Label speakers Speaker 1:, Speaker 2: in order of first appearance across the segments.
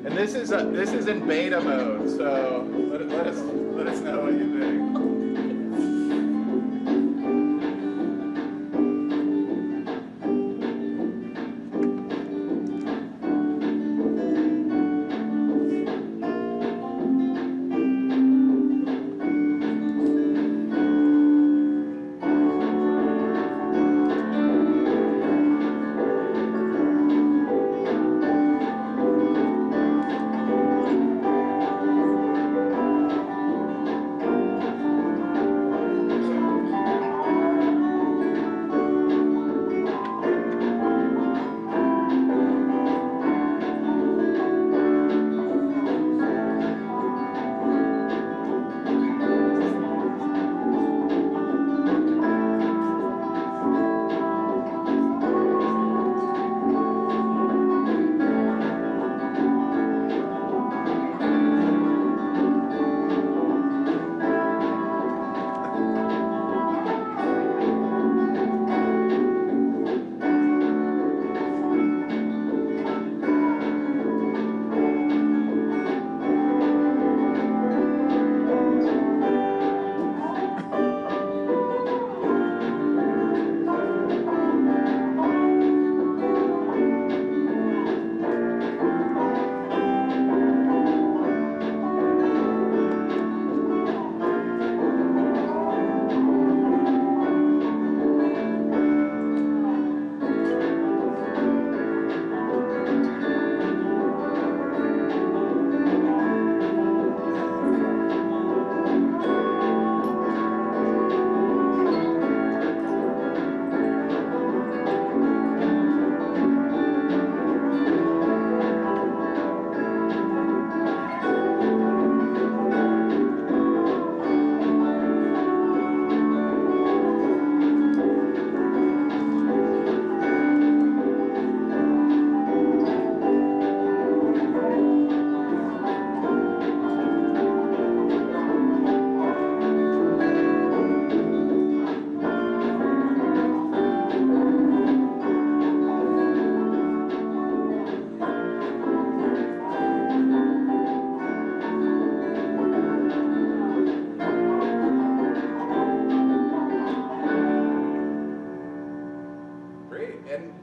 Speaker 1: And this is in beta mode, so let us know what you think.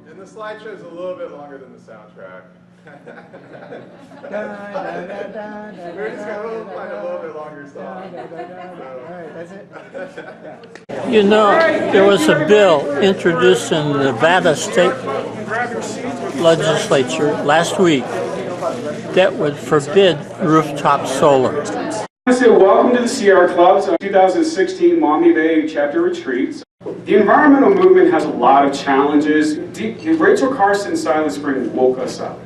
Speaker 1: And the slideshow is a little bit longer than the soundtrack. We're just going to find a little bit longer song.
Speaker 2: All right, that's it.
Speaker 3: You know, there was a bill introduced in the Nevada State Legislature last week that would forbid rooftop solar.
Speaker 4: I say welcome to the Sierra Club's 2016 Maumee Bay Chapter Retreats. The environmental movement has a lot of challenges. Rachel Carson's Silent Spring woke us up.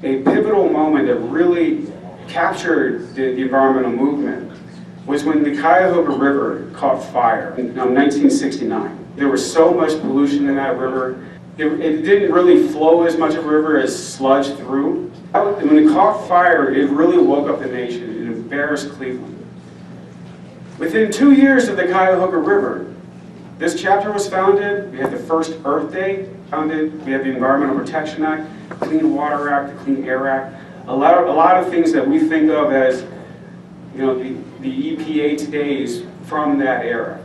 Speaker 4: A pivotal moment that really captured the environmental movement was when the Cuyahoga River caught fire in 1969. There was so much pollution in that river. It didn't really flow as much of a river as sludge through. When it caught fire, it really woke up the nation. It embarrassed Cleveland. Within 2 years of the Cuyahoga River, this chapter was founded. We had the first Earth Day founded. We had the Environmental Protection Act, the Clean Water Act, the Clean Air Act. A lot of things that we think of as, you know, the EPA todays from that era.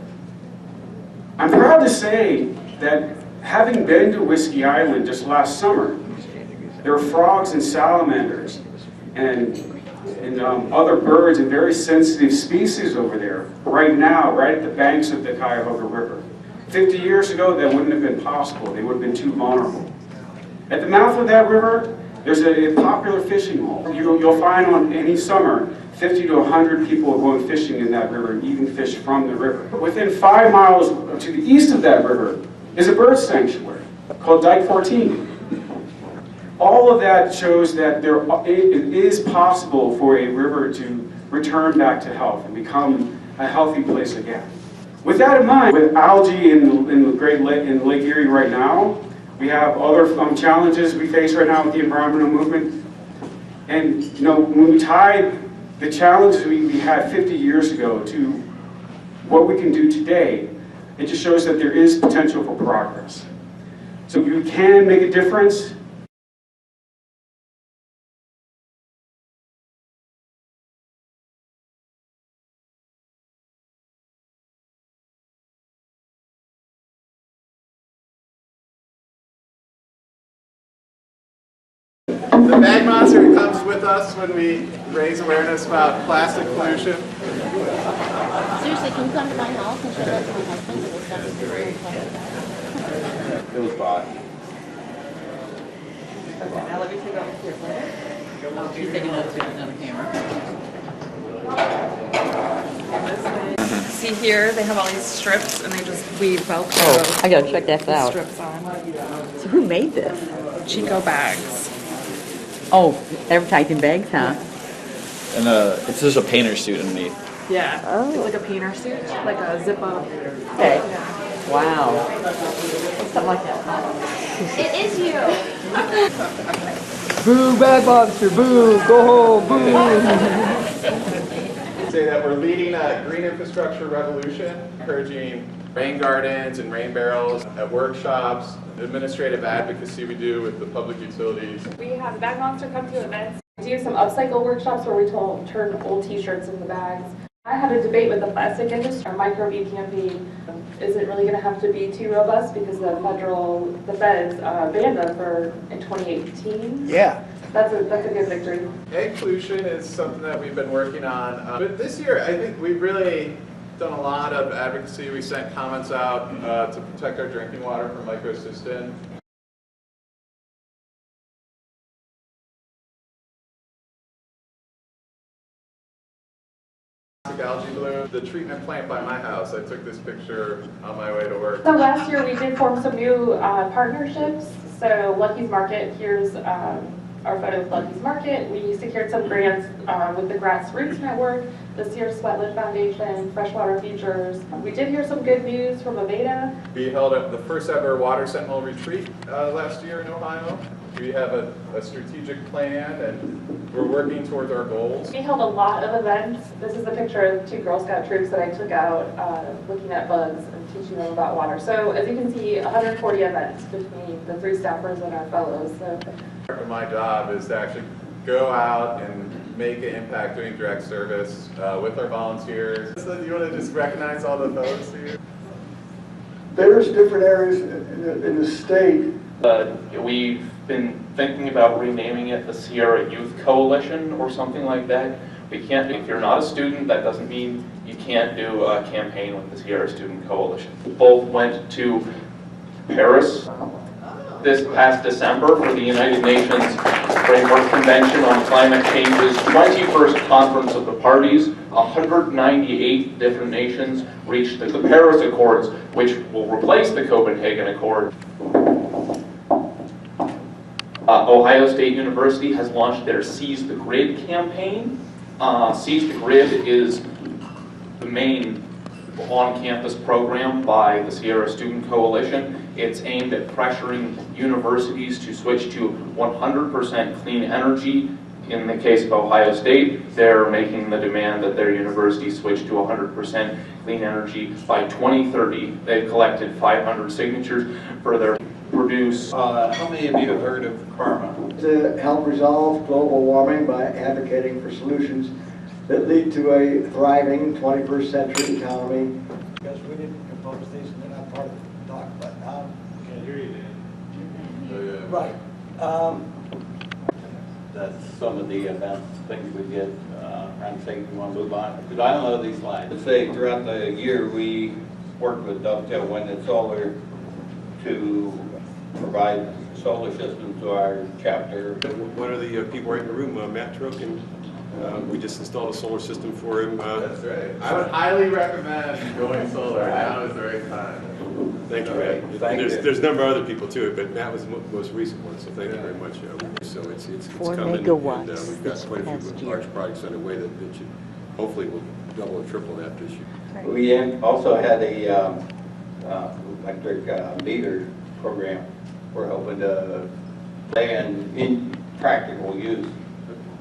Speaker 4: I'm proud to say that having been to Whiskey Island just last summer, there are frogs and salamanders and other birds and very sensitive species over there right now, right at the banks of the Cuyahoga River. 50 years ago, that wouldn't have been possible. They would have been too vulnerable. At the mouth of that river, there's a popular fishing hole. You'll find on any summer, 50 to 100 people are going fishing in that river and eating fish from the river. Within 5 miles to the east of that river is a bird sanctuary called Dike 14. All of that shows that it is possible for a river to return back to health and become a healthy place again. With that in mind, with algae in Lake Erie right now, we have other challenges we face right now with the environmental movement. And you know, when we tie the challenges we had 50 years ago to what we can do today, it just shows that there is potential for progress. So you can make a difference.
Speaker 1: with us when we raise awareness about plastic pollution?
Speaker 5: Seriously, can you come to my house and show that to my husband? This stuff is very plastic.
Speaker 6: It was bought.
Speaker 7: Okay, now let me take off your plate. She's taking another picture on the camera. See here, they have all these strips and they just weave Velcro.
Speaker 8: Oh, I gotta check that out.
Speaker 7: Strips on.
Speaker 8: So who made this?
Speaker 7: Chico bags.
Speaker 8: Oh, advertising bags, huh?
Speaker 6: And it's just a painter suit underneath.
Speaker 7: Yeah.
Speaker 8: Oh.
Speaker 7: It's like a painter suit, like a zip up.
Speaker 8: Okay.
Speaker 7: Yeah.
Speaker 8: Wow. Something like that.
Speaker 5: It is you.
Speaker 8: Boo, bad monster, boo, go home, boo.
Speaker 1: Say that we're leading a green infrastructure revolution, encouraging rain gardens and rain barrels at workshops, administrative advocacy we do with the public utilities.
Speaker 9: We have Bag Monster come to events. We do some upcycle workshops where we turn old t-shirts into bags. I had a debate with the plastic industry. Our micro-bead campaign isn't really going to have to be too robust because the feds banned them in 2018.
Speaker 2: Yeah.
Speaker 9: That's a good victory.
Speaker 1: Egg pollution is something that we've been working on. But this year, I think we've really done a lot of advocacy. We sent comments out to protect our drinking water from microcystin. Algae bloom. The treatment plant by my house. I took this picture on my way to work.
Speaker 9: So last year we did form some new partnerships. So Lucky's Market, here's our photo of Lucky's Market. We secured some grants with the Grassroots Network, the Sears Sweatland Foundation, Freshwater Futures. We did hear some good news from Aveda.
Speaker 1: We held the first ever Water Sentinel retreat last year in Ohio. We have a strategic plan and we're working towards our goals.
Speaker 9: We held a lot of events. This is a picture of 2 Girl Scout troops that I took out looking at bugs and teaching them about water. So as you can see, 140 events between the 3 staffers and our fellows. So
Speaker 1: Part of my job is to actually go out and make an impact doing direct service with our volunteers. So you want to just recognize all the folks here?
Speaker 10: There's different areas in the state.
Speaker 11: We've been thinking about renaming it the Sierra Youth Coalition or something like that. We can't, if you're not a student, that doesn't mean you can't do a campaign with the Sierra Student Coalition. We both went to Paris this past December for the United Nations Framework Convention on Climate Change's 21st Conference of the Parties. 198 different nations reached the Paris Accords, which will replace the Copenhagen Accord. Ohio State University has launched their Seize the Grid campaign. Seize the Grid is the main on-campus program by the Sierra Student Coalition. It's aimed at pressuring universities to switch to 100% clean energy. In the case of Ohio State, they're making the demand that their university switch to 100% clean energy by 2030. They've collected 500 signatures for their produce.
Speaker 6: How many of you have heard of Karma?
Speaker 10: To help resolve global warming by advocating for solutions that lead to a thriving 21st century economy.
Speaker 2: Because we didn't compose these and they're not part of the talk, but
Speaker 1: Can't hear you, Dan.
Speaker 2: right.
Speaker 6: That's some of the things we did. I'm saying we want to move on, because I don't know these lines. Let's say throughout the year we worked with Dovetail Wind and Solar to provide solar systems to our chapter.
Speaker 12: One of the people right in the room, Matt Trokin, we just installed a solar system for him.
Speaker 1: That's right. I would highly recommend going solar. Now is the right time.
Speaker 12: Thank you, Matt. There's a number of other people too, but Matt was the most recent one, so thank you very much. So it's
Speaker 8: 4
Speaker 12: coming,
Speaker 8: megawatts
Speaker 12: and we've got
Speaker 8: this
Speaker 12: quite a
Speaker 8: past
Speaker 12: few
Speaker 8: year.
Speaker 12: large projects underway that should hopefully will double or triple that this year.
Speaker 6: We also had a electric meter program. We're hoping to plan in practical use.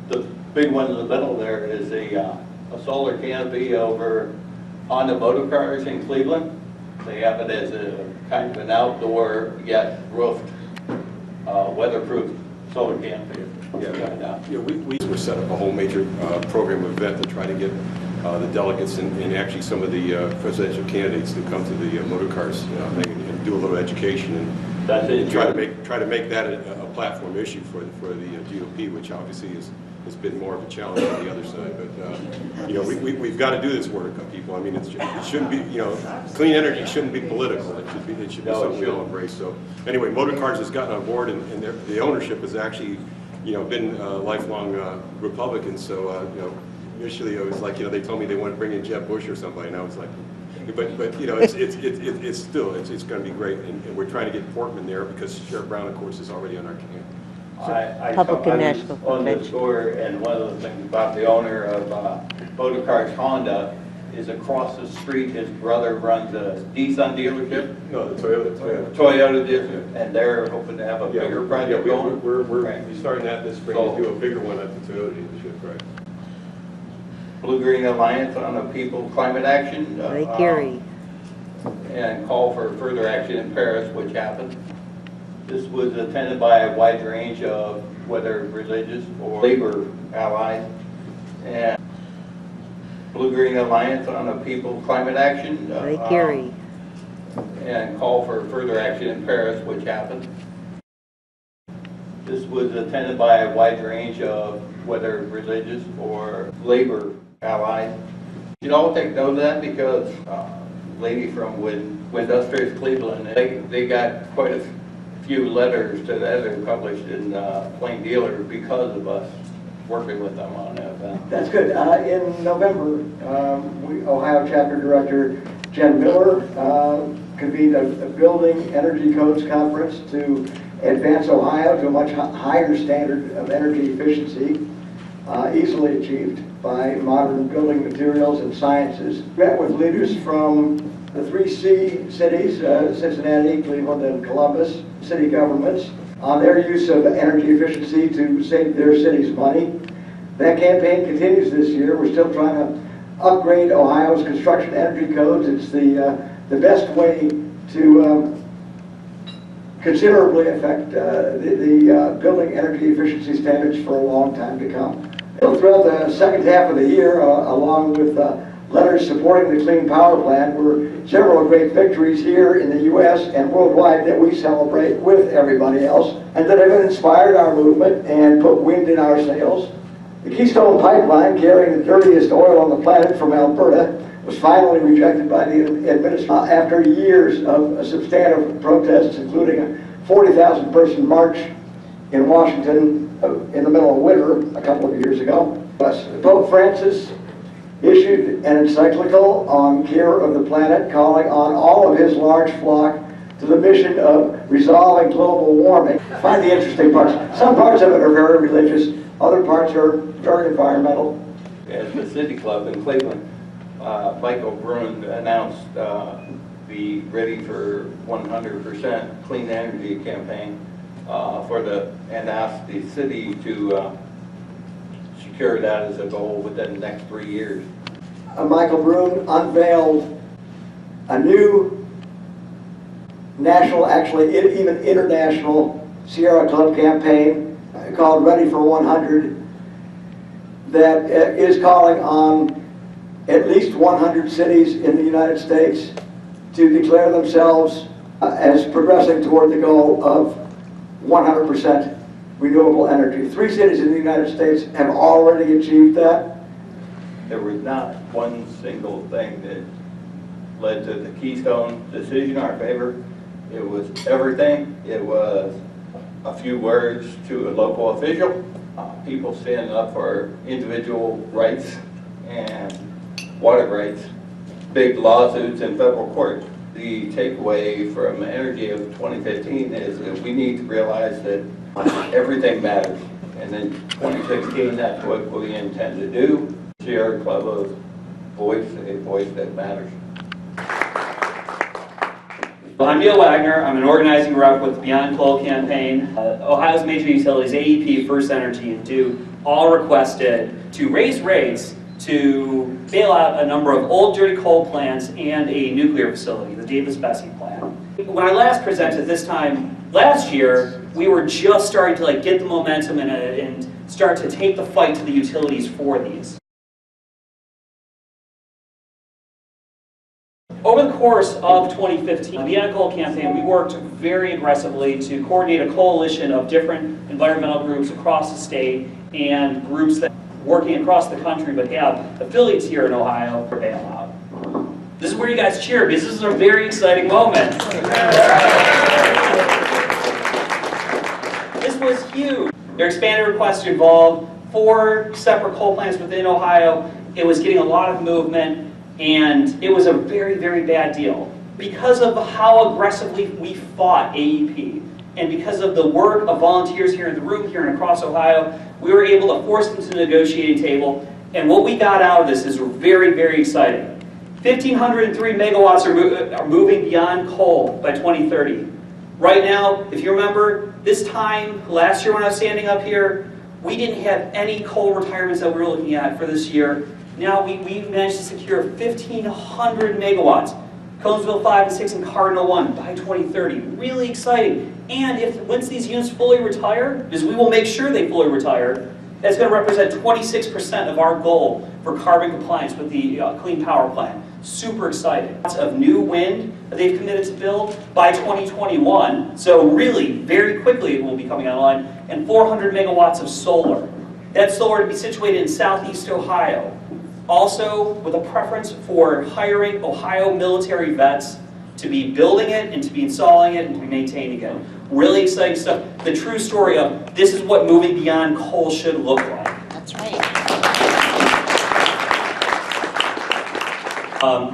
Speaker 6: The big one in the middle there is a solar canopy over on the motor cars in Cleveland. They have it as a kind of an outdoor yet roofed, weatherproof solar canopy.
Speaker 12: We were set up a whole major program event to try to get the delegates and actually some of the presidential candidates to come to the motor cars and do a little education and try to make that a platform issue for the GOP, which obviously is it's been more of a challenge on the other side. But you know, we've got to do this work, people. I mean, it shouldn't be, you know, clean energy shouldn't be political. It should be something we all embrace. So anyway, Motor Cars has gotten on board, and the ownership has actually, you know, been lifelong Republicans. So you know, initially it was like, you know, they told me they wanted to bring in Jeb Bush or somebody, and I was like, but you know, it's still going to be great, and we're trying to get Portman there because Sheriff Brown, of course, is already on our camp.
Speaker 8: Public and national
Speaker 6: on the
Speaker 8: convention.
Speaker 6: tour, and one of the things about the owner of Motor Cars Honda is across the street, his brother runs a Nissan dealership.
Speaker 12: No, the Toyota
Speaker 6: dealership, and they're hoping to have a bigger project going.
Speaker 12: We're starting that this spring to do a bigger one at the Toyota dealership, right?
Speaker 6: Blue-Green Alliance on a People Climate Action. And call for further action in Paris, which happened. This was attended by a wide range of whether religious or labor allies. And Blue-Green Alliance on a People Climate Action. And call for further action in Paris, which happened. This was attended by a wide range of whether religious or labor allies. You should all take note of that because lady from Windustrious Cleveland, they got quite a few letters to the editor published in Plain Dealer because of us working with them on that event.
Speaker 10: That's good. In November, Ohio Chapter Director Jen Miller convened a Building Energy Codes Conference to advance Ohio to a much higher standard of energy efficiency, easily achieved by modern building materials and sciences. Met with leaders from the 3C cities, Cincinnati, Cleveland, and Columbus, city governments, on their use of energy efficiency to save their cities money. That campaign continues this year. We're still trying to upgrade Ohio's construction energy codes. It's the best way to considerably affect the building energy efficiency standards for a long time to come. Throughout the second half of the year, along with letters supporting the Clean Power Plan, were several great victories here in the U.S. and worldwide that we celebrate with everybody else, and that have inspired our movement and put wind in our sails. The Keystone Pipeline, carrying the dirtiest oil on the planet from Alberta, was finally rejected by the administration after years of substantive protests, including a 40,000 person march in Washington in the middle of winter a couple of years ago. Pope Francis issued an encyclical on care of the planet, calling on all of his large flock to the mission of resolving global warming. Find the interesting parts. Some parts of it are very religious, other parts are very environmental.
Speaker 6: As the City Club in Cleveland, Michael Brun announced the Ready for 100% Clean Energy campaign and asked the city to secure that as a goal within the next 3 years.
Speaker 10: Michael Brun unveiled a new national, actually even international Sierra Club campaign called Ready for 100 that is calling on at least 100 cities in the United States to declare themselves as progressing toward the goal of 100% renewable energy. 3 cities in the United States have already achieved that.
Speaker 6: There was not one single thing that led to the Keystone decision in our favor. It was everything. It was a few words to a local official, people standing up for individual rights and water rights, big lawsuits in federal court. The takeaway from Energy of 2015 is that we need to realize that everything matters. And in 2016, that's what we intend to do. Sierra Club of Voice, a voice that matters.
Speaker 13: Well, I'm Neil Wagner. I'm an organizing rep with the Beyond Coal campaign. Ohio's major utilities, AEP, First Energy, and Duke, all requested to raise rates to bail out a number of old dirty coal plants and a nuclear facility, the Davis-Besse plant. When I last presented this time last year, we were just starting to get the momentum and start to take the fight to the utilities for these. Over the course course of 2015, the Beyond Coal campaign, we worked very aggressively to coordinate a coalition of different environmental groups across the state and groups that working across the country but have affiliates here in Ohio for bailout. This is where you guys cheer because this is a very exciting moment. This was huge. Their expanded request involved 4 separate coal plants within Ohio. It was getting a lot of movement, and it was a very, very bad deal. Because of how aggressively we fought AEP, and because of the work of volunteers here in the room, here and across Ohio, we were able to force them to the negotiating table, and what we got out of this is very, very exciting. 1,503 megawatts are moving beyond coal by 2030. Right now, if you remember, this time last year when I was standing up here, we didn't have any coal retirements that we were looking at for this year. Now we managed to secure 1,500 megawatts, Conesville 5 and 6 and Cardinal 1 by 2030. Really exciting. And once these units fully retire, because we will make sure they fully retire, that's going to represent 26% of our goal for carbon compliance with the Clean Power Plan. Super exciting. Lots of new wind that they've committed to build by 2021. So really, very quickly it will be coming online. And 400 megawatts of solar. That solar to be situated in southeast Ohio. Also with a preference for hiring Ohio military vets to be building it and to be installing it and to be maintaining it. Really exciting stuff. The true story of this is what moving beyond coal should look like.
Speaker 5: That's right.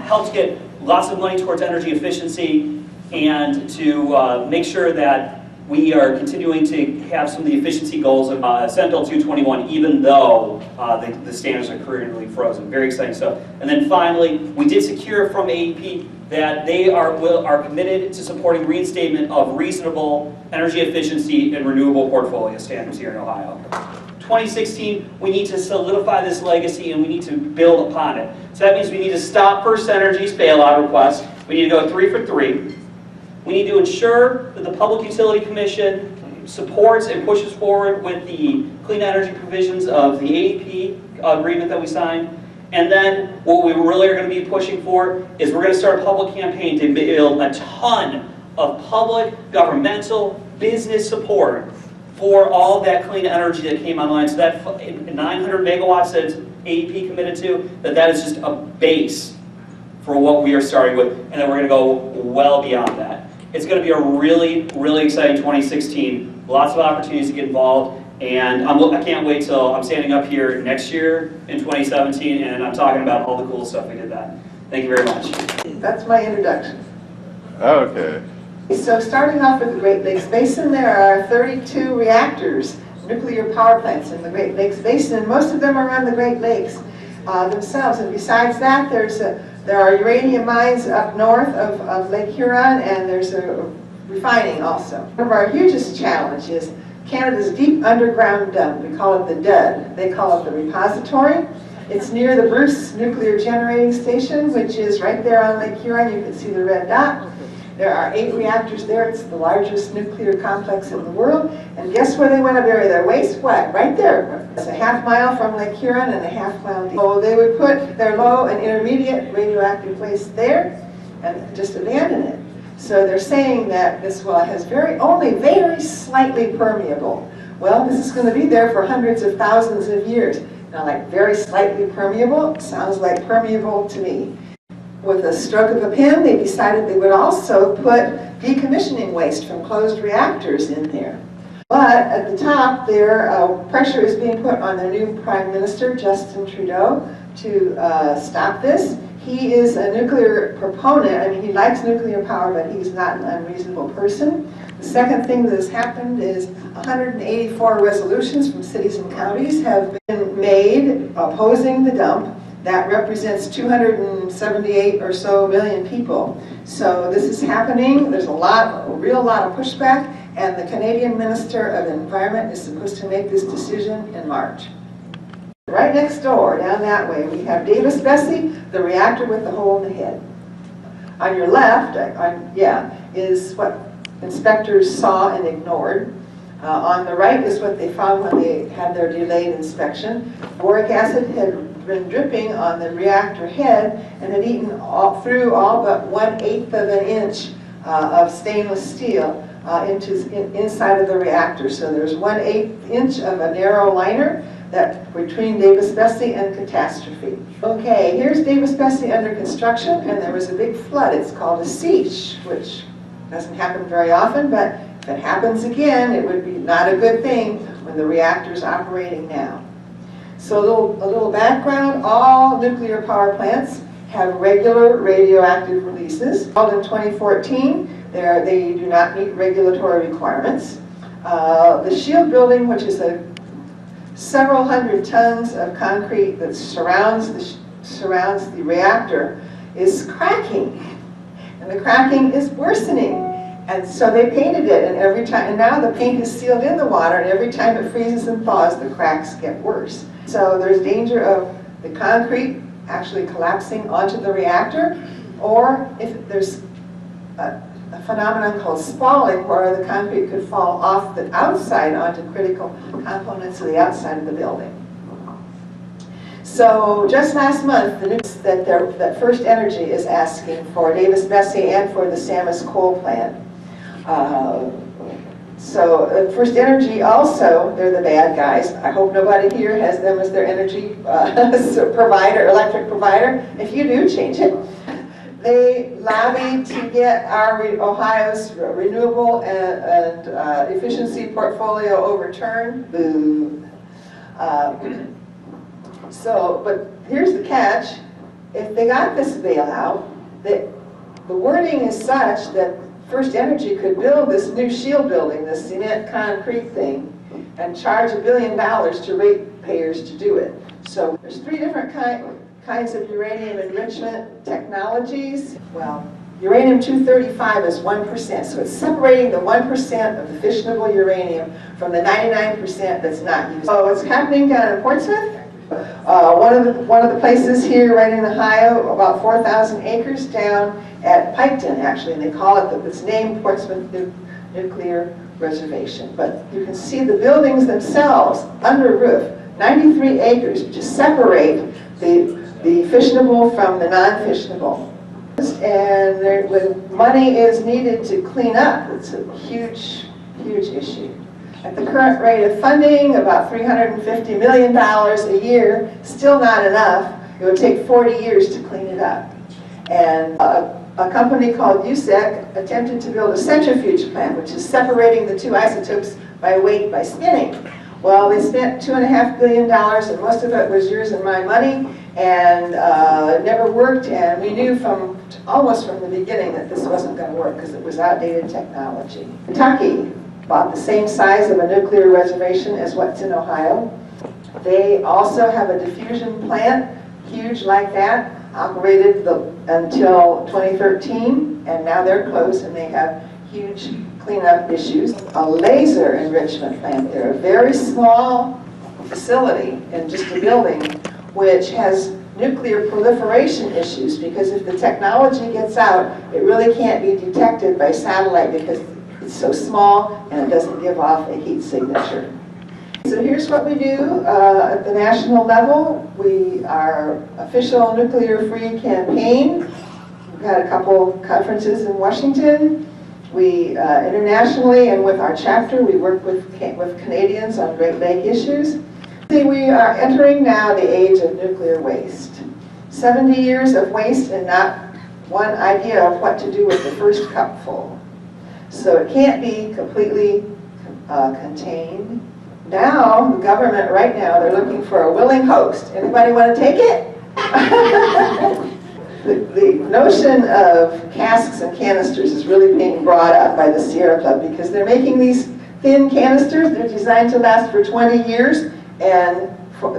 Speaker 13: Helped get lots of money towards energy efficiency and to make sure that we are continuing to have some of the efficiency goals of Senate Bill 221, even though the standards are currently frozen. Very exciting stuff. And then finally, we did secure from AEP that they are committed to supporting reinstatement of reasonable energy efficiency and renewable portfolio standards here in Ohio. 2016, we need to solidify this legacy and we need to build upon it. So that means we need to stop First Energy's bailout request. We need to go 3 for 3. We need to ensure that the Public Utility Commission supports and pushes forward with the clean energy provisions of the AEP agreement that we signed. And then what we really are going to be pushing for is we're going to start a public campaign to build a ton of public, governmental, business support for all that clean energy that came online. So that 900 megawatts that AEP committed to, that is just a base for what we are starting with, and then we're going to go well beyond that. It's going to be a really, really exciting 2016. Lots of opportunities to get involved, and I can't wait till I'm standing up here next year in 2017, and I'm talking about all the cool stuff we did that. Thank you very much.
Speaker 14: That's my introduction.
Speaker 1: Okay.
Speaker 14: So starting off with the Great Lakes Basin, there are 32 reactors, nuclear power plants in the Great Lakes Basin, and most of them are on the Great Lakes themselves. And besides that, there are uranium mines up north of Lake Huron, and there's a refining also. One of our hugest challenges is Canada's deep underground dump. We call it the DUD. They call it the repository. It's near the Bruce Nuclear Generating Station, which is right there on Lake Huron. You can see the red dot. There are 8 reactors there. It's the largest nuclear complex in the world. And guess where they want to bury their waste? What? Right there. It's a half mile from Lake Huron and a half mile deep. So they would put their low and intermediate radioactive waste there and just abandon it. So they're saying that this well has only very slightly permeable. Well, this is going to be there for hundreds of thousands of years. Now, like very slightly permeable sounds like permeable to me. With a stroke of a pen, they decided they would also put decommissioning waste from closed reactors in there. But at the top there, pressure is being put on their new Prime Minister, Justin Trudeau, to stop this. He is a nuclear proponent. I mean, he likes nuclear power, but he's not an unreasonable person. The second thing that has happened is 184 resolutions from cities and counties have been made opposing the dump. That represents 278 or so million people. So this is happening. There's a real lot of pushback, and the Canadian Minister of Environment is supposed to make this decision in March. Right next door, down that way, we have Davis-Besse, the reactor with the hole in the head. On your left, is what inspectors saw and ignored. On the right is what they found when they had their delayed inspection. Boric acid had been dripping on the reactor head and had eaten through all but 1/8 of an inch of stainless steel inside of the reactor. So there's 1/8 inch of a narrow liner that between Davis-Besse and catastrophe. Okay, here's Davis-Besse under construction, and there was a big flood. It's called a siege, which doesn't happen very often, but if it happens again, it would be not a good thing when the reactor's operating now. So a little background, all nuclear power plants have regular radioactive releases. In 2014, they do not meet regulatory requirements. The shield building, which is several hundred tons of concrete that surrounds the reactor, is cracking, and the cracking is worsening. And so they painted it, and now the paint is sealed in the water, and every time it freezes and thaws, the cracks get worse. So there's danger of the concrete actually collapsing onto the reactor, or if there's a phenomenon called spalling, where the concrete could fall off the outside onto critical components of the outside of the building. So just last month, the news that First Energy is asking for Davis-Besse and for the Samus coal plant. First Energy also, they're the bad guys. I hope nobody here has them as their energy provider, electric provider. If you do, change it. They lobbied to get Ohio's renewable and efficiency portfolio overturned. Boo. But here's the catch. If they got this bailout, the wording is such that First Energy could build this new shield building, this cement concrete thing, and charge $1 billion to ratepayers to do it. So there's 3 different kinds of uranium enrichment technologies. Well, uranium-235 is 1%, so it's separating the 1% of the fissionable uranium from the 99% that's not used. So what's happening down in Portsmouth? One of the places here, right in Ohio, about 4,000 acres down at Piketon, actually, and they call it it's named Portsmouth Nuclear Reservation. But you can see the buildings themselves under roof, 93 acres, to separate the fissionable from the non-fissionable. And when money is needed to clean up, it's a huge, huge issue. At the current rate of funding, about $350 million a year, still not enough. It would take 40 years to clean it up. And a company called USEC attempted to build a centrifuge plant, which is separating the 2 isotopes by weight by spinning. Well, they spent $2.5 billion, and most of it was yours and my money, and it never worked, and we knew almost from the beginning that this wasn't going to work because it was outdated technology. Kentucky, about the same size of a nuclear reservation as what's in Ohio. They also have a diffusion plant, huge like that, operated until 2013, and now they're closed and they have huge cleanup issues. A laser enrichment plant. They're a very small facility in just a building which has nuclear proliferation issues, because if the technology gets out, it really can't be detected by satellite because it's so small and it doesn't give off a heat signature. So here's what we do at the national level. We are official nuclear-free campaign. We've had a couple conferences in Washington. We internationally and with our chapter, we work with Canadians on Great Lake issues. We are entering now the age of nuclear waste. 70 years of waste and not one idea of what to do with the first cupful. So it can't be completely contained. Now, the government right now, they're looking for a willing host. Anybody want to take it? The notion of casks and canisters is really being brought up by the Sierra Club because they're making these thin canisters. They're designed to last for 20 years, and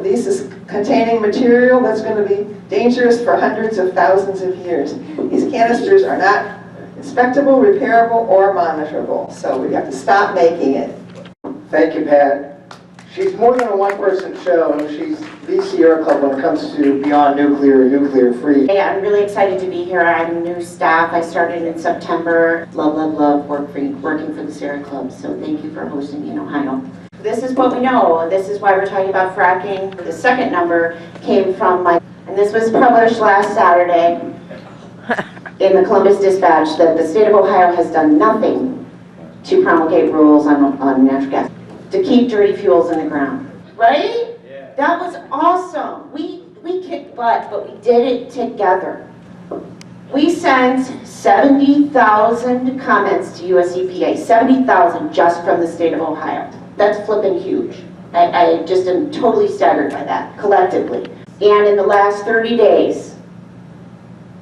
Speaker 14: this is containing material that's going to be dangerous for hundreds of thousands of years. These canisters are not inspectable, repairable, or monitorable, so we have to stop making it.
Speaker 10: Thank you, Pat. She's more than a one-person show. She's the Sierra Club when it comes to beyond nuclear, nuclear-free.
Speaker 15: Hey, I'm really excited to be here. I'm new staff. I started in September. Love, love, love working for the Sierra Club. So thank you for hosting me in Ohio. This is what we know. This is why we're talking about fracking. The second number came from and this was published last Saturday in the Columbus Dispatch, that the state of Ohio has done nothing to promulgate rules on natural gas, to keep dirty fuels in the ground. Right? Yeah. That was awesome. We kicked butt, but we did it together. We sent 70,000 comments to US EPA, 70,000 just from the state of Ohio. That's flipping huge. I just am totally staggered by that, collectively. And in the last 30 days,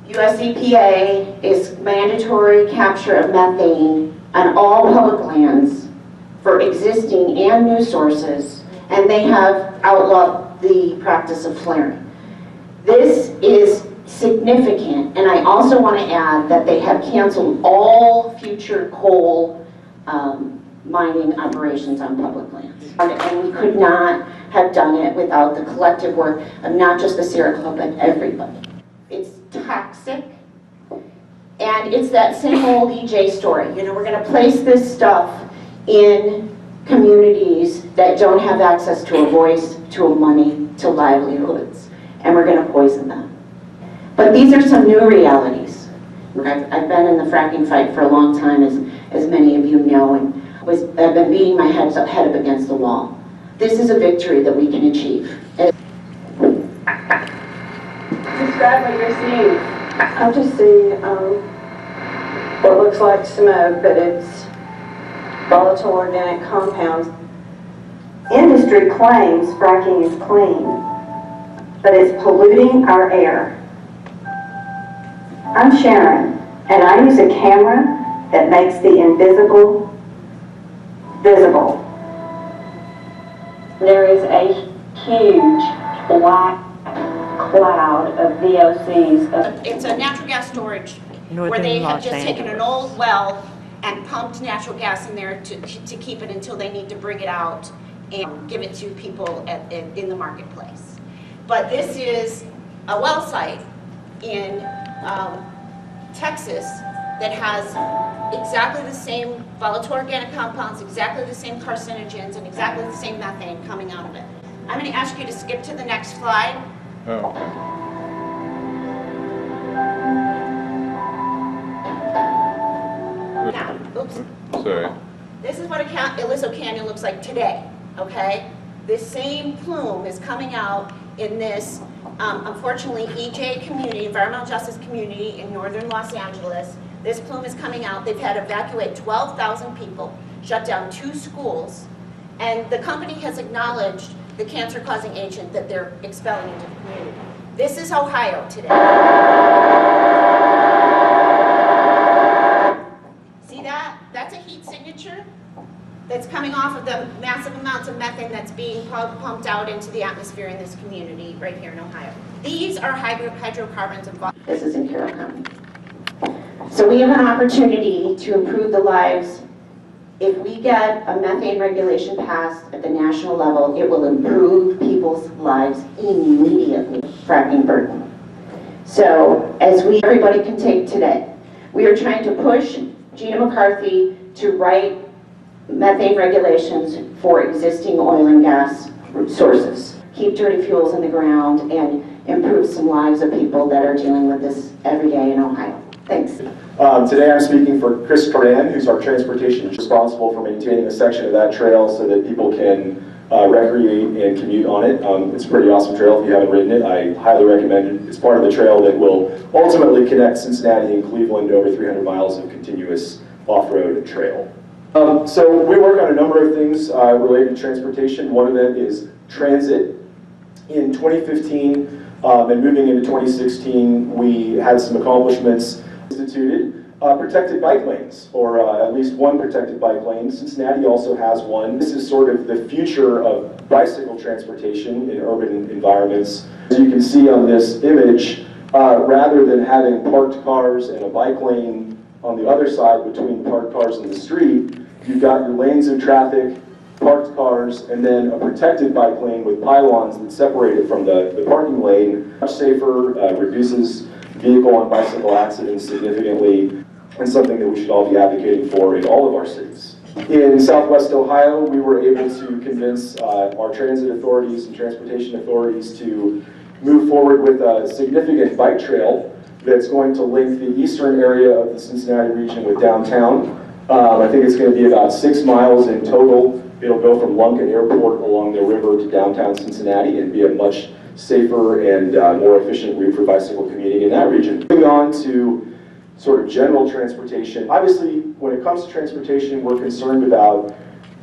Speaker 15: US EPA is mandatory capture of methane on all public lands for existing and new sources, and they have outlawed the practice of flaring. This is significant, and I also want to add that they have canceled all future coal mining operations on public lands. And we could not have done it without the collective work of not just the Sierra Club, but everybody. It's toxic, and it's that same old EJ story. You know, we're going to place this stuff in communities that don't have access to a voice, to a money, to livelihoods, and we're going to poison them. But these are some new realities. I've been in the fracking fight for a long time, as many of you know, and I've been beating my head up against the wall. This is a victory that we can achieve.
Speaker 16: Describe what you're seeing. I just see what looks like smoke, but it's volatile organic compounds. Industry claims fracking is clean, but it's polluting our air. I'm Sharon, and I use a camera that makes the invisible visible. There is a huge black cloud of VOCs.
Speaker 15: It's a natural gas storage where
Speaker 8: Northern
Speaker 15: they have
Speaker 8: Los
Speaker 15: just taken
Speaker 8: Angeles.
Speaker 15: an old well and pumped natural gas in there to keep it until they need to bring it out and give it to people in the marketplace. But this is a well site in Texas that has exactly the same volatile organic compounds, exactly the same carcinogens, and exactly the same methane coming out of it. I'm going to ask you to skip to the next slide.
Speaker 1: Oh.
Speaker 15: Now, oops.
Speaker 1: Sorry.
Speaker 15: This is what Aliso Canyon looks like today, okay? This same plume is coming out in this, unfortunately, EJ community, environmental justice community in northern Los Angeles. This plume is coming out. They've had to evacuate 12,000 people, shut down 2 schools, and the company has acknowledged the cancer-causing agent that they're expelling into the community. This is Ohio today. See that? That's a heat signature that's coming off of the massive amounts of methane that's being pumped out into the atmosphere in this community right here in Ohio. These are hydrocarbons involved. This is in Carroll County. So we have an opportunity to improve the lives. If we get a methane regulation passed at the national level, it will improve people's lives immediately. Fracking burden. So as everybody can take today, we are trying to push Gina McCarthy to write methane regulations for existing oil and gas sources. Keep dirty fuels in the ground and improve some lives of people that are dealing with this every day in Ohio. Thanks.
Speaker 17: Today I'm speaking for Chris Coran, who's our transportation responsible for maintaining a section of that trail so that people can recreate and commute on it. It's a pretty awesome trail. If you haven't ridden it, I highly recommend it. It's part of the trail that will ultimately connect Cincinnati and Cleveland to over 300 miles of continuous off-road trail. So we work on a number of things related to transportation. One of them is transit. In 2015 and moving into 2016, we had some accomplishments instituted. Protected bike lanes, or at least one protected bike lane. Cincinnati also has one. This is sort of the future of bicycle transportation in urban environments. As you can see on this image, rather than having parked cars and a bike lane on the other side between parked cars and the street, you've got your lanes of traffic, parked cars, and then a protected bike lane with pylons that separate it from the parking lane. Much safer, reduces vehicle and bicycle accidents significantly, and something that we should all be advocating for in all of our cities. In Southwest Ohio, we were able to convince our transit authorities and transportation authorities to move forward with a significant bike trail that's going to link the eastern area of the Cincinnati region with downtown. I think it's going to be about 6 miles in total. It'll go from Lunken Airport along the river to downtown Cincinnati and be a much safer and more efficient route for bicycle commuting in that region. Moving on to sort of general transportation. Obviously, when it comes to transportation, we're concerned about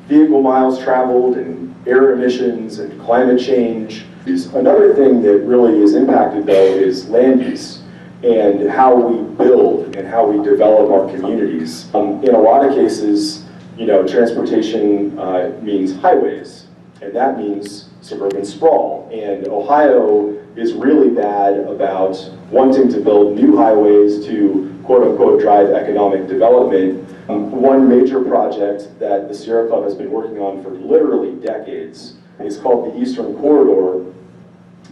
Speaker 17: vehicle miles traveled and air emissions and climate change. Another thing that really is impacted, though, is land use and how we build and how we develop our communities. In a lot of cases, transportation means highways, and that means suburban sprawl. And Ohio is really bad about wanting to build new highways to quote-unquote drive economic development. One major project that the Sierra Club has been working on for literally decades is called the Eastern Corridor.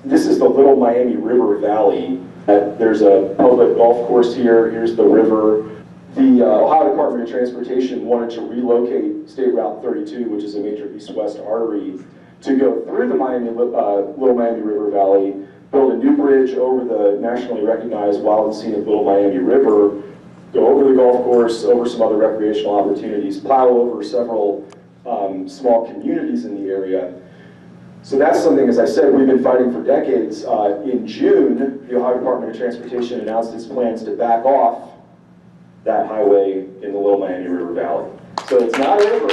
Speaker 17: This is the Little Miami River Valley. There's a public golf course here. Here's the river. The Ohio Department of Transportation wanted to relocate State Route 32, which is a major east-west artery, to go through the Little Miami River Valley, build a new bridge over the nationally recognized wild and scenic Little Miami River, go over the golf course, over some other recreational opportunities, plow over several small communities in the area. So that's something, as I said, we've been fighting for decades. In June, the Ohio Department of Transportation announced its plans to back off that highway in the Little Miami River Valley. So it's not over,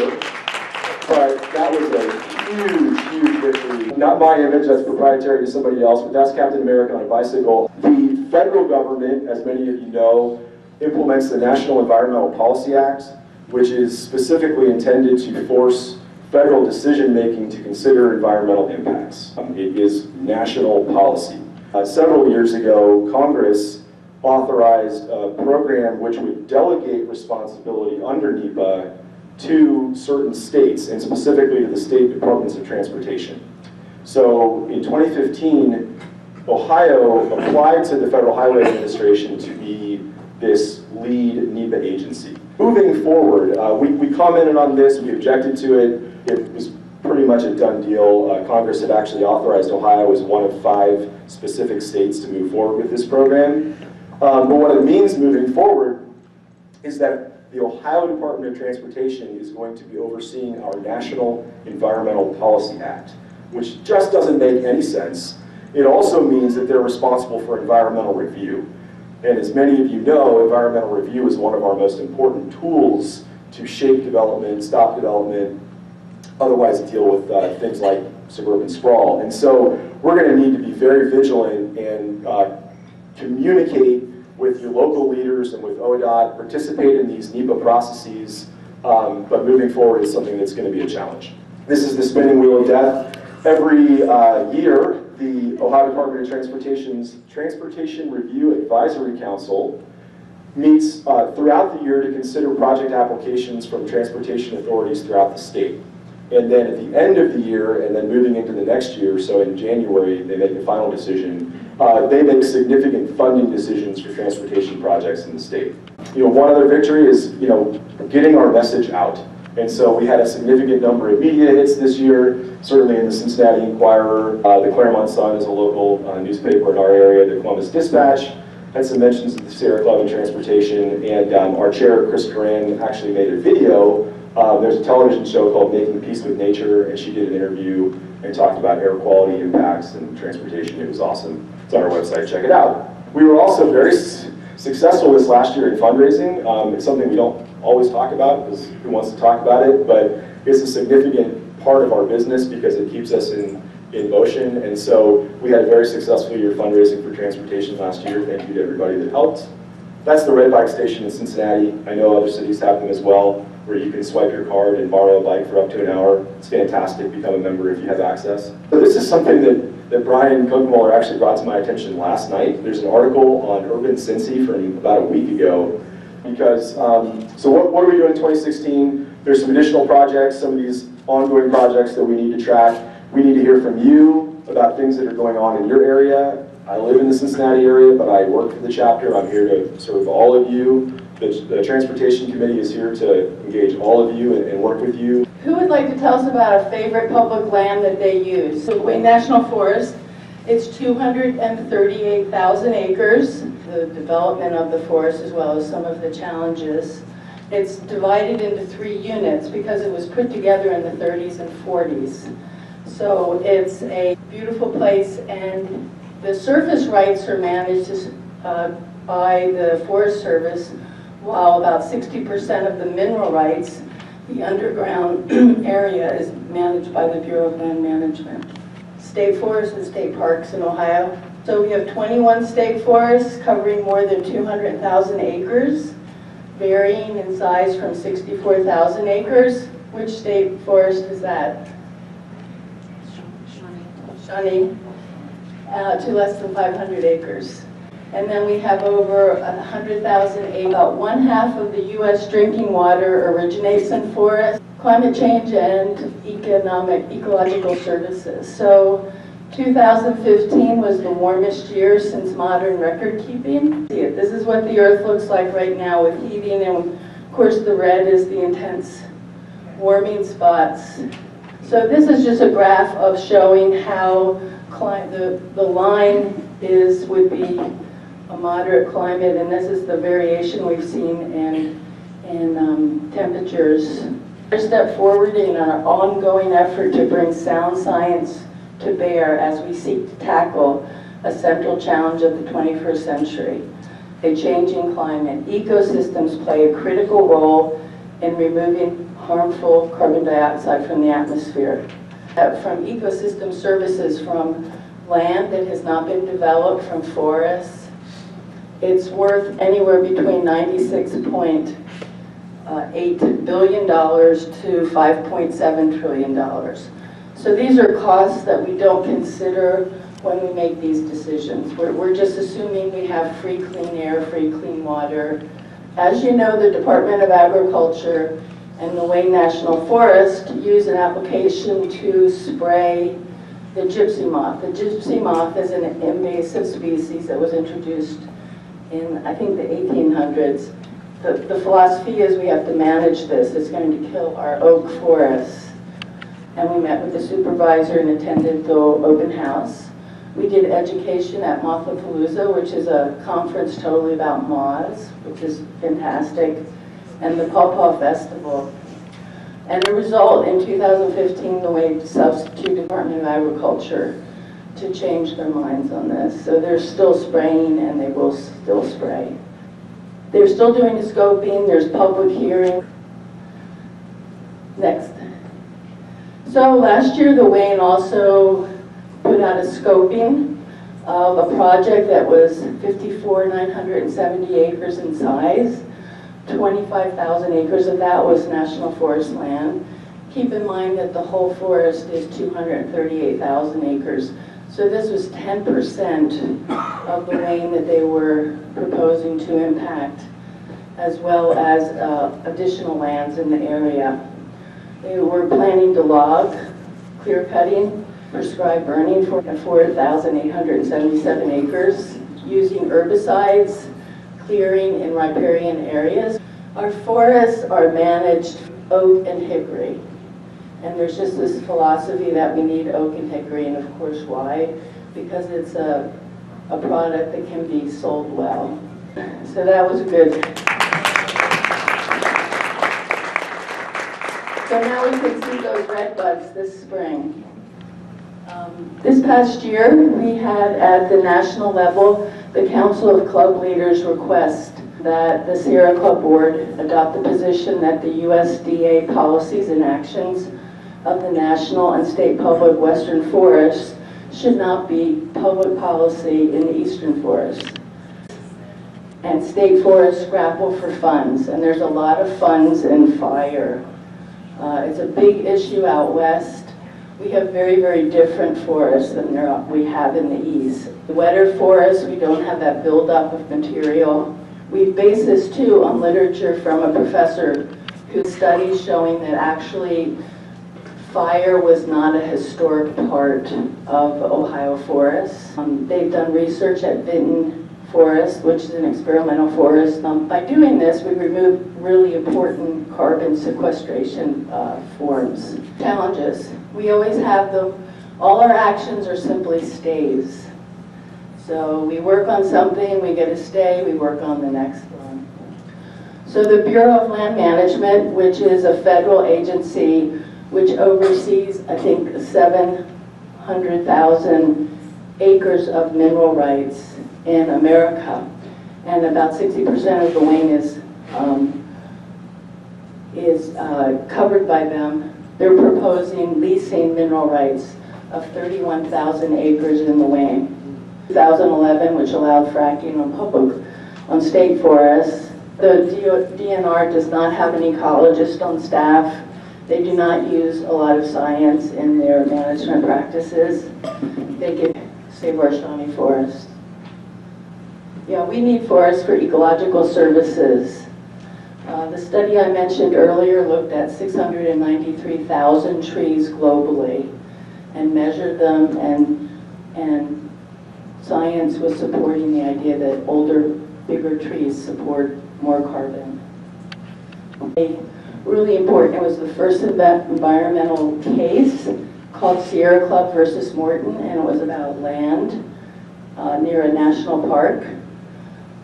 Speaker 17: but that was a huge, huge victory. Not my image, that's proprietary to somebody else, but that's Captain America on a bicycle. The federal government, as many of you know, implements the National Environmental Policy Act, which is specifically intended to force federal decision-making to consider environmental impacts. It is national policy. Several years ago, Congress authorized a program which would delegate responsibility under NEPA to certain states, and specifically to the state departments of transportation. So in 2015, Ohio applied to the Federal Highway Administration to be this lead NEPA agency. Moving forward, we commented on this, we objected to it. It was pretty much a done deal. Congress had actually authorized Ohio as one of 5 specific states to move forward with this program. But what it means moving forward is that the Ohio Department of Transportation is going to be overseeing our National Environmental Policy Act, which just doesn't make any sense. It also means that they're responsible for environmental review. And as many of you know, environmental review is one of our most important tools to shape development, stop development, otherwise deal with things like suburban sprawl. And so we're going to need to be very vigilant and communicate with your local leaders and with ODOT, participate in these NEPA processes, but moving forward is something that's going to be a challenge. This is the spinning wheel of death. Every year, the Ohio Department of Transportation's Transportation Review Advisory Council meets throughout the year to consider project applications from transportation authorities throughout the state. And then at the end of the year, and then moving into the next year, so in January, they make the final decision. They make significant funding decisions for transportation projects in the state. One other victory is, getting our message out. And so we had a significant number of media hits this year, certainly in the Cincinnati Enquirer. The Claremont Sun is a local newspaper in our area. The Columbus Dispatch had some mentions of the Sierra Club and transportation. And our chair, Chris Coran, actually made a video. There's a television show called Making Peace with Nature, and she did an interview and talked about air quality impacts and transportation. It was awesome. It's on our website, check it out. We were also very successful this last year in fundraising. It's something we don't always talk about, because who wants to talk about it, but it's a significant part of our business because it keeps us in motion. And so we had a very successful year fundraising for transportation last year. Thank you to everybody that helped. That's the Red Bike Station in Cincinnati. I know other cities have them as well, where you can swipe your card and borrow a bike for up to an hour. It's fantastic. Become a member if you have access. So this is something that Brian Kokenmuller actually brought to my attention last night. There's an article on Urban Cincy from about a week ago. Because, so what are we doing in 2016? There's some additional projects, some of these ongoing projects that we need to track. We need to hear from you about things that are going on in your area. I live in the Cincinnati area, but I work for the chapter. I'm here to serve all of you. The Transportation Committee is here to engage all of you and work with you.
Speaker 18: Who would like to tell us about a favorite public land that they use? So Wayne National Forest, it's 238,000 acres. The development of the forest as well as some of the challenges. It's divided into 3 units because it was put together in the 30s and 40s. So it's a beautiful place, and the surface rights are managed by the Forest Service, while about 60% of the mineral rights, the underground area, is managed by the Bureau of Land Management. State forests and state parks in Ohio. So we have 21 state forests covering more than 200,000 acres, varying in size from 64,000 acres. Which state forest is that? Shawnee. To less than 500 acres. And then we have over 100,000 acres. About 1/2 of the U.S. drinking water originates in forests. Climate change and ecological services. So 2015 was the warmest year since modern record keeping. This is what the Earth looks like right now with heating, and of course the red is the intense warming spots. So this is just a graph of showing how the line would be a moderate climate, and this is the variation we've seen in temperatures. We step forward in our ongoing effort to bring sound science to bear as we seek to tackle a central challenge of the 21st century, a changing climate. Ecosystems play a critical role in removing harmful carbon dioxide from the atmosphere. From ecosystem services, from land that has not been developed, from forests, it's worth anywhere between $96.8 billion to $5.7 trillion. So these are costs that we don't consider when we make these decisions. We're just assuming we have free clean air, free clean water. As you know, the Department of Agriculture and the Wayne National Forest use an application to spray the gypsy moth. The gypsy moth is an invasive species that was introduced in, I think, the 1800s. The philosophy is we have to manage this. It's going to kill our oak forests. And we met with the supervisor and attended the open house. We did education at Mothapalooza, which is a conference totally about moths, which is fantastic, and the Pawpaw Festival. And a result, in 2015, the Wayne substitute Department of Agriculture to change their minds on this. So they're still spraying, and they will still spray. They're still doing the scoping. There's public hearing. Next. So last year, the Wayne also put out a scoping of a project that was 54,970 acres in size. 25,000 acres of that was National Forest land. Keep in mind that the whole forest is 238,000 acres. So this was 10% of the Wayne that they were proposing to impact, as well as additional lands in the area. They were planning to log, clear cutting, prescribed burning for 4,877 acres, using herbicides, clearing in riparian areas. Our forests are managed oak and hickory. And there's just this philosophy that we need oak and hickory, and of course why? Because it's a product that can be sold well. So that was good. So now we can see those red buds this spring. This past year, we had at the national level, the Council of Club Leaders request that the Sierra Club Board adopt the position that the USDA policies and actions of the national and state public western forests should not be public policy in the eastern forests. And state forests grapple for funds, and there's a lot of funds in fire. It's a big issue out west. We have very, very different forests than we have in the east. The wetter forests, we don't have that buildup of material. We base this too on literature from a professor who studies showing that actually fire was not a historic part of Ohio forests. They've done research at Vinton forest, which is an experimental forest. By doing this, we remove really important carbon sequestration forms. Challenges. We always have them. All our actions are simply stays. So we work on something, we get a stay, we work on the next one. So the Bureau of Land Management, which is a federal agency which oversees, I think, 700,000 acres of mineral rights in America, and about 60% of the Wayne is covered by them. They're proposing leasing mineral rights of 31,000 acres in the Wayne. 2011, which allowed fracking on state forests. The DNR does not have an ecologist on staff. They do not use a lot of science in their management practices. They could save our Shawnee Forest. Yeah, we need forests for ecological services. The study I mentioned earlier looked at 693,000 trees globally and measured them, and science was supporting the idea that older, bigger trees support more carbon. Really important, it was the first environmental case called Sierra Club versus Morton, and it was about land near a national park.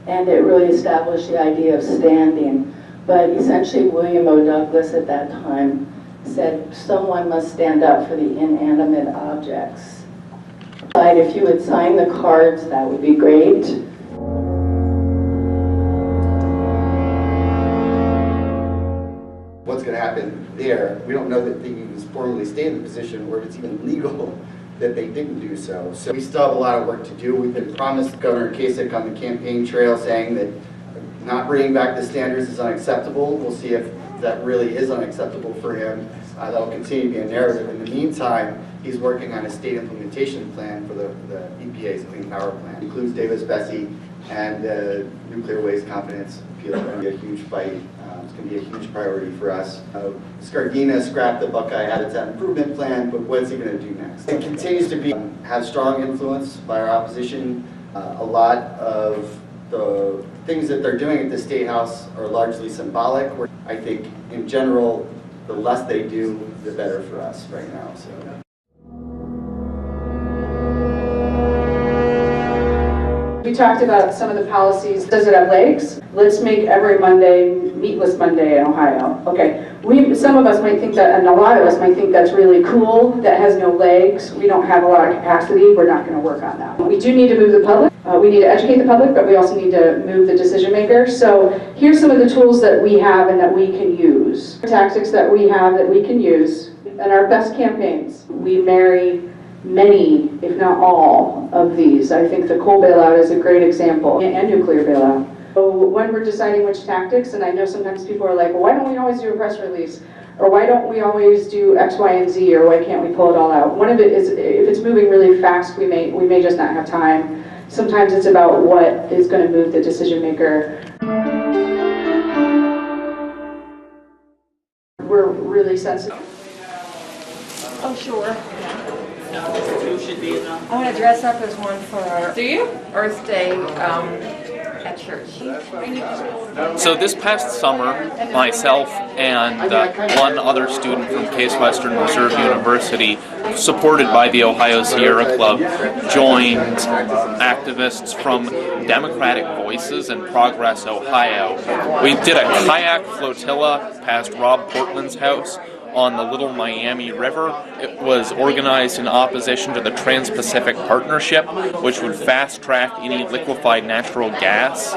Speaker 18: And it really established the idea of standing. But essentially, William O. Douglas at that time said someone must stand up for the inanimate objects. If you would sign the cards, that would be great.
Speaker 19: What's going to happen there? We don't know that he was formally stay in the position, or if it's even legal that they didn't do so. So we still have a lot of work to do. We've been promised Governor Kasich on the campaign trail saying that not bringing back the standards is unacceptable. We'll see if that really is unacceptable for him. That'll continue to be a narrative. In the meantime, he's working on a state implementation plan for the EPA's Clean Power Plan. It includes Davis-Besse and nuclear waste confidence appeal. It's going to be a huge fight. It's going to be a huge priority for us. Scardina scrapped the Buckeye Habitat Improvement Plan, but what's he going to do next? It continues to have strong influence by our opposition. A lot of the things that they're doing at the State House are largely symbolic. I think, in general, the less they do, the better for us right now. So.
Speaker 9: We talked about some of the policies. Does it have legs? Let's make every Monday meatless Monday in Ohio. Okay, some of us might think that, and a lot of us might think that's really cool. That has no legs. We don't have a lot of capacity. We're not going to work on that. We do need to move the public. We need to educate the public, but we also need to move the decision makers. So here's some of the tools that we have and that we can use. Tactics that we have that we can use. And our best campaigns. We marry many, if not all, of these. I think the coal bailout is a great example, and nuclear bailout. So when we're deciding which tactics, and I know sometimes people are like, well, why don't we always do a press release? Or why don't we always do X, Y, and Z? Or why can't we pull it all out? One of it is, if it's moving really fast, we may just not have time. Sometimes it's about what is going to move the decision maker. We're really sensitive.
Speaker 7: Oh, sure.
Speaker 13: Two should be enough.
Speaker 7: I want to dress up as one for our
Speaker 9: Do you?
Speaker 7: Earth Day at church.
Speaker 11: So this past summer, myself and one other student from Case Western Reserve University, supported by the Ohio Sierra Club, joined activists from Democratic Voices and Progress Ohio. We did a kayak flotilla past Rob Portman's house on the Little Miami River. It was organized in opposition to the Trans-Pacific Partnership, which would fast-track any liquefied natural gas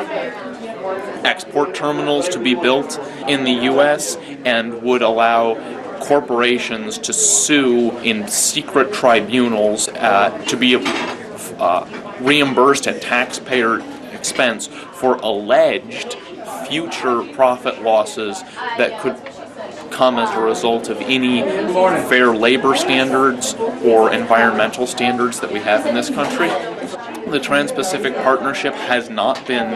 Speaker 11: export terminals to be built in the U.S. and would allow corporations to sue in secret tribunals to be reimbursed at taxpayer expense for alleged future profit losses that could come as a result of any fair labor standards or environmental standards that we have in this country. The Trans-Pacific Partnership has not been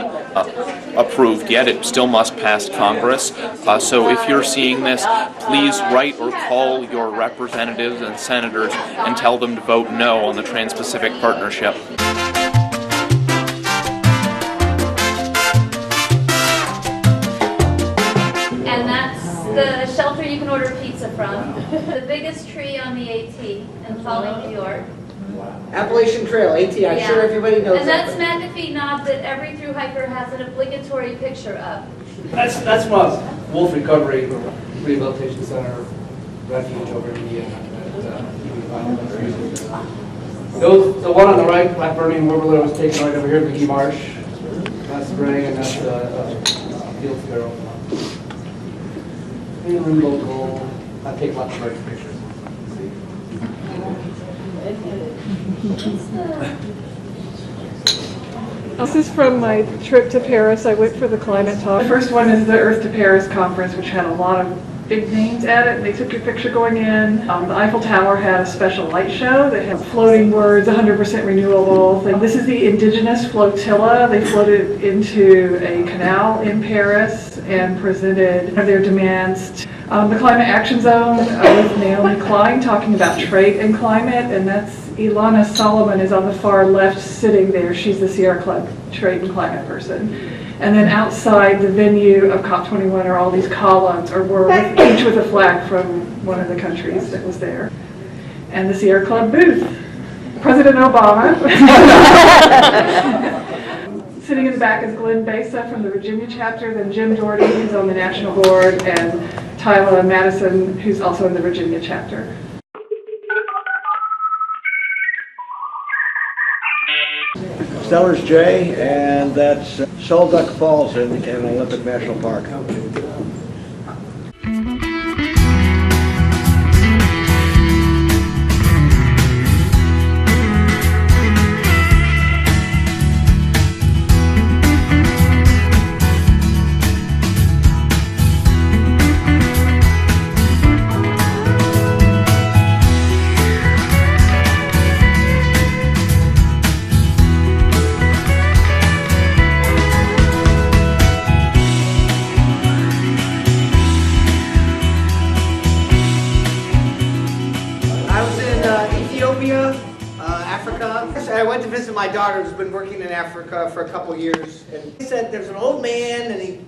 Speaker 11: approved yet. It still must pass Congress. So if you're seeing this, please write or call your representatives and senators and tell them to vote no on the Trans-Pacific Partnership.
Speaker 20: biggest tree on the AT in Fallon, New York.
Speaker 2: Appalachian Trail, AT, I'm sure everybody knows
Speaker 20: And
Speaker 2: that.
Speaker 20: that's McAfee Knob that every through hiker has an obligatory picture of.
Speaker 21: That's from Wolf Recovery Rehabilitation Center refuge over in Indiana. The one on the right, Black Burning Warbler, was taken right over here at McGee Marsh last spring, and that's field sparrow. Really local. I take lots of great pictures.
Speaker 22: This is from my trip to Paris. I went for the climate talk. The first one is the Earth to Paris conference, which had a lot of big names at it. They took your picture going in. The Eiffel Tower had a special light show. They had floating words, 100% renewable. This is the indigenous flotilla. They floated into a canal in Paris and presented their demands. The Climate Action Zone with Naomi Klein talking about trade and climate, and that's Ilana Solomon is on the far left sitting there. She's the Sierra Club trade and climate person. And then outside the venue of COP21 are all these columns, or were each with a flag from one of the countries that was there. And the Sierra Club booth. President Obama. Sitting in the back is Glenn Besa from the Virginia chapter, then Jim Doherty, who's on the national board, and Tyler Madison, who's also in the Virginia chapter.
Speaker 2: Stellar's J, and that's Solduck Falls in Olympic National Park.
Speaker 23: I went to visit my daughter who's been working in Africa for a couple years, and he said there's an old man and he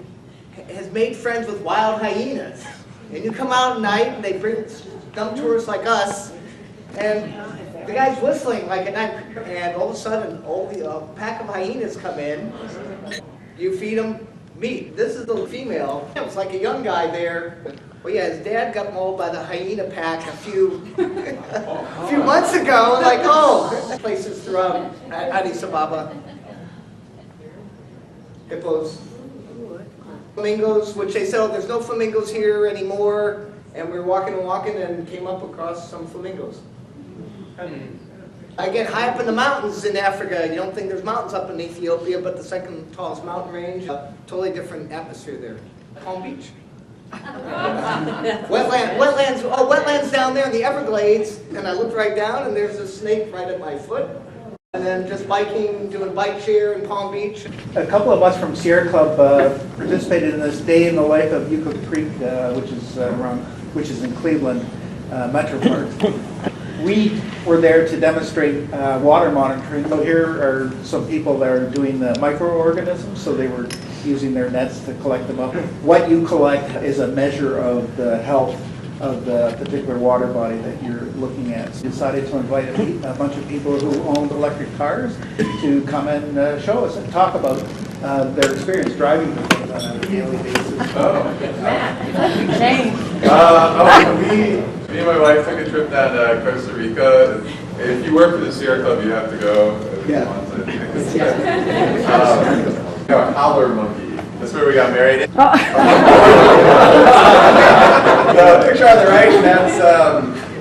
Speaker 23: has made friends with wild hyenas. And you come out at night and they bring dumb tourists like us, and the guy's whistling like at night, and all of a sudden a pack of hyenas come in. You feed them meat. This is the female. It was like a young guy there. Well, yeah, his dad got mauled by the hyena pack a few months ago. Like, oh, places throughout Addis Ababa. Hippos. Flamingos, which they said, oh, there's no flamingos here anymore. And we were walking and came up across some flamingos. I get high up in the mountains in Africa. You don't think there's mountains up in Ethiopia, but the second tallest mountain range, totally different atmosphere there. Palm Beach. Wetlands down there in the Everglades, and I looked right down and there's a snake right at my foot. And then just biking, doing bike share in Palm Beach.
Speaker 24: A couple of us from Sierra Club participated in this day in the life of Yucca Creek, which is in Cleveland Metro Park. We were there to demonstrate water monitoring. So here are some people that are doing the microorganisms, so they were using their nets to collect them up. What you collect is a measure of the health of the particular water body that you're looking at. So we decided to invite a bunch of people who owned electric cars to come and show us and talk about their experience driving the thing on a daily basis.
Speaker 1: Me and my wife took a trip down to Costa Rica. If you work for the Sierra Club, you have to go. A howler monkey. That's where we got married. The picture on the right, that's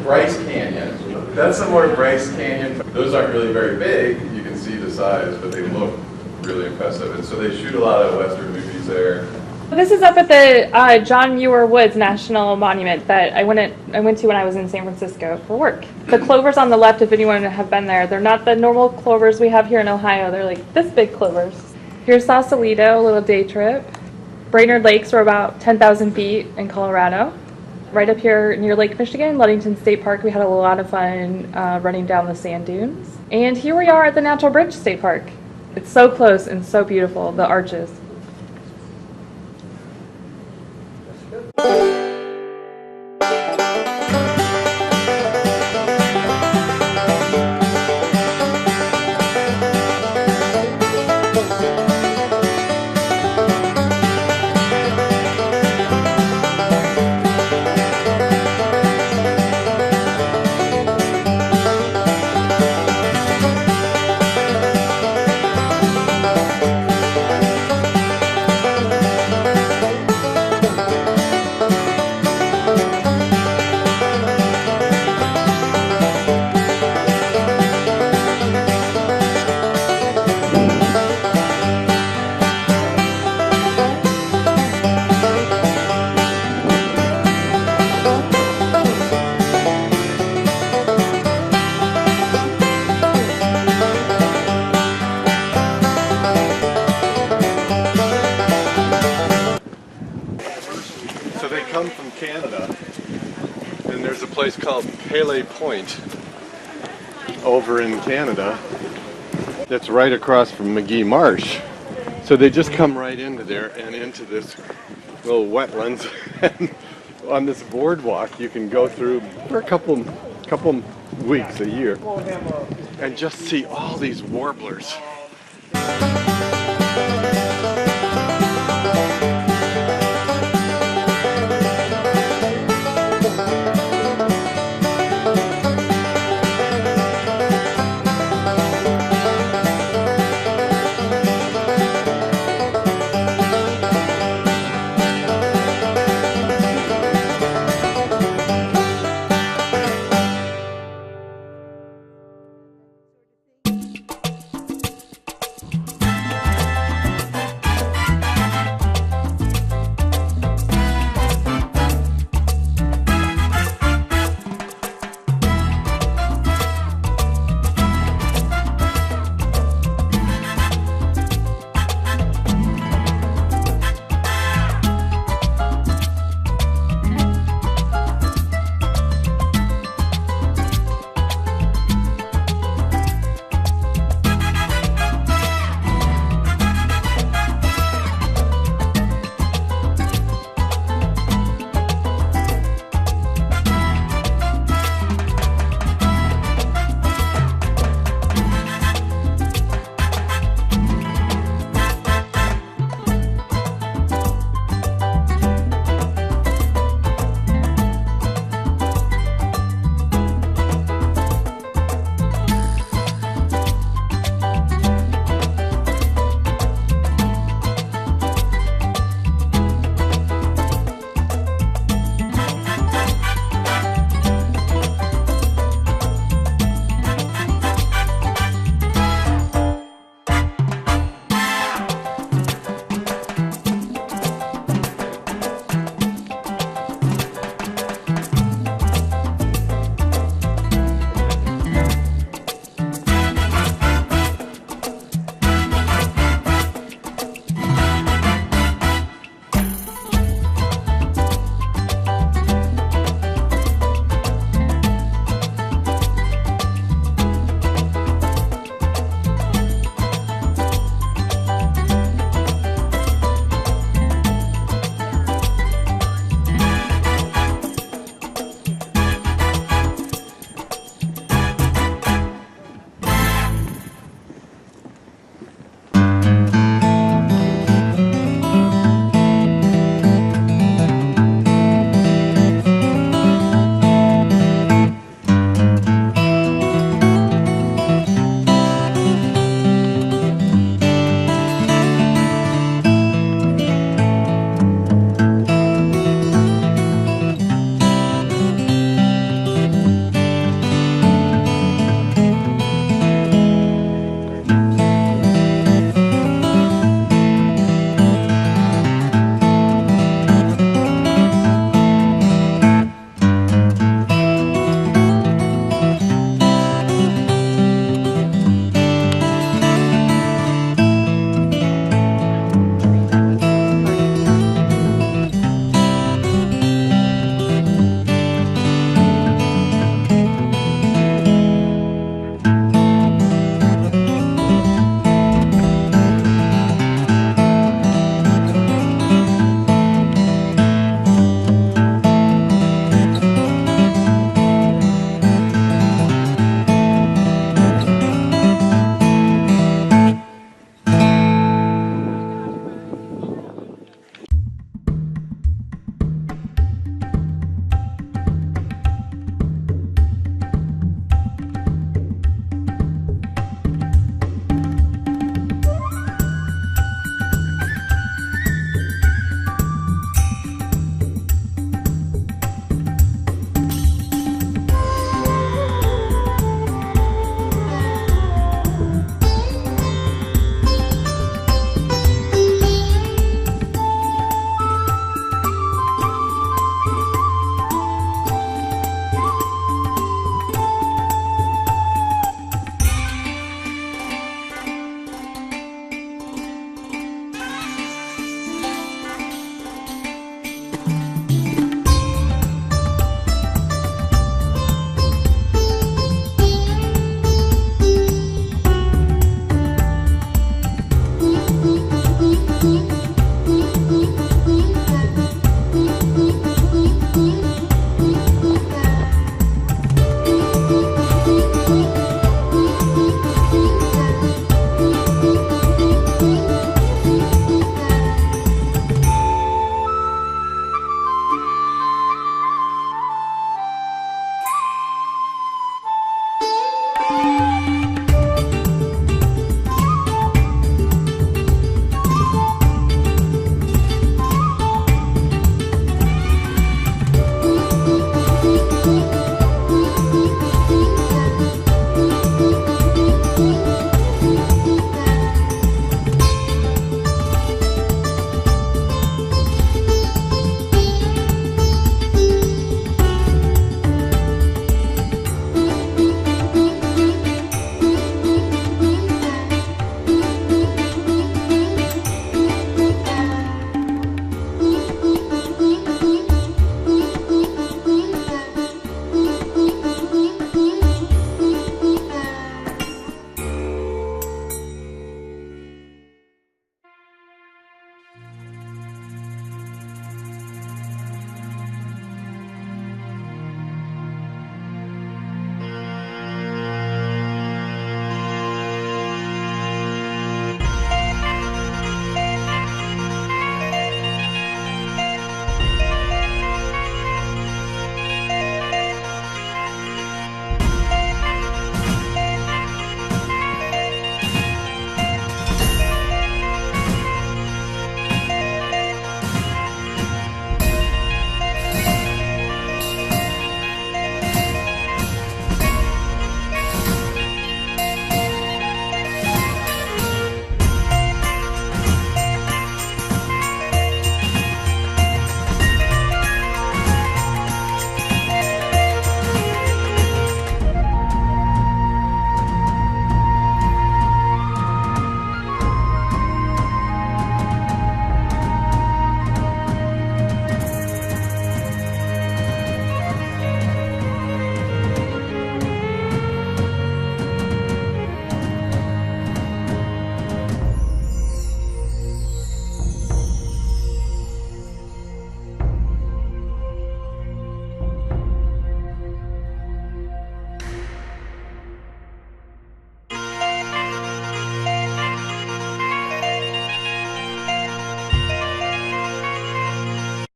Speaker 1: Bryce Canyon. That's some more Bryce Canyon. Those aren't really very big. You can see the size, but they look really impressive. And so they shoot a lot of Western movies there.
Speaker 7: This is up at the John Muir Woods National Monument that I went to when I was in San Francisco for work. The clovers on the left, if anyone have been there, they're not the normal clovers we have here in Ohio. They're like this big clovers. Here's Sausalito, a little day trip. Brainerd Lakes are about 10,000 feet in Colorado. Right up here near Lake Michigan, Ludington State Park, we had a lot of fun running down the sand dunes. And here we are at the Natural Bridge State Park. It's so close and so beautiful, the arches.
Speaker 3: called Pele Point over in Canada. That's right across from McGee Marsh. So they just come right into there and into this little wetlands. And on this boardwalk, you can go through for a couple weeks a year and just see all these warblers